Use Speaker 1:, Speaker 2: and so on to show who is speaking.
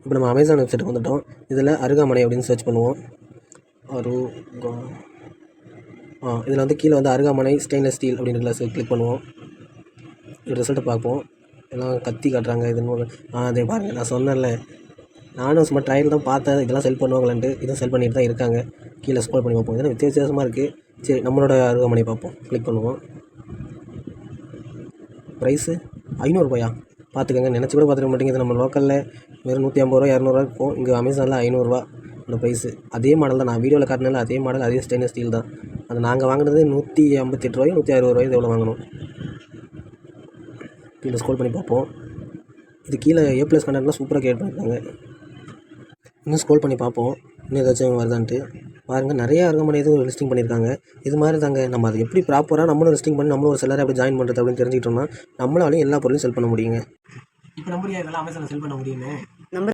Speaker 1: இப்போ நம்ம அமேசான் வெப்சைட்டுக்கு வந்துவிட்டோம். இதில் அருகாமனை அப்படின்னு சர்ச் பண்ணுவோம். இதில் வந்து கீழே வந்து அருகாமனை ஸ்டெயின்லெஸ் ஸ்டீல் அப்படின்றதுல கிளிக் பண்ணுவோம். ரிசல்ட்டை பார்ப்போம். எல்லாம் கத்தி காட்டுறாங்க. இது அதே பாருங்கள், நான் சொன்னேன்ல, நானும் சும்மா ட்ரையல் தான் பார்த்தேன். இதெல்லாம் செல் பண்ணுவாங்களான்ட்டு. இதுவும் செல் பண்ணிட்டு தான் இருக்காங்க. கீழே ஸ்க்ரோல் பண்ணி பார்ப்போம். இதெல்லாம் வித்தியாசமாக இருக்குது. சரி, நம்மளோட அருகாமனை பார்ப்போம். கிளிக் பண்ணுவோம். ப்ரைஸு ரூ. 500 பார்த்துக்கோங்க. நினச்சி கூட பார்த்துக்க மாட்டேங்க. இது நம்ம லோக்கலில் வெறும் 150 ரூபா 200 இருக்கும். இங்கே அமேசானில் 500 அந்த ப்ரைஸு. அதே மாடல் தான், நான் வீடியோவில் காட்டினால அதே மாடல், அதே ஸ்டெயின்லெஸ் ஸ்டீல் தான். அது நாங்கள் வாங்கினது 158 ரூபாய் 160 ரூபாய் எவ்வளோ வாங்கணும். கீழே ஸ்க்ரோல் பண்ணி பார்ப்போம். இது கீழே A+ கண்டென்ட்லாம் சூப்பராக கிரியேட் பண்ணியிருக்காங்க. இன்னும் ஸ்க்ரோல் பண்ணி பார்ப்போம், இன்னும் ஏதாச்சும் வருதான்ட்டு. பாருங்கள், நிறைய அருகாமனை இதுவும் லிஸ்டிங் பண்ணியிருக்காங்க. இது மாதிரி தாங்க நம்ம அதை எப்படி ப்ராப்பராக நம்மளும் லிஸ்டிங் பண்ணி நம்மளும் ஒரு செல்லரை எப்படி ஜாயின் பண்ணுறது அப்படின்னு தெரிஞ்சுக்கிட்டோம்னா நம்மளாலையும் எல்லா பொருளையும் செல் பண்ண முடியுங்க. இப்போ நம்புறியா இதெல்லாம் அமேசானில் செல் பண்ண முடியுங்க.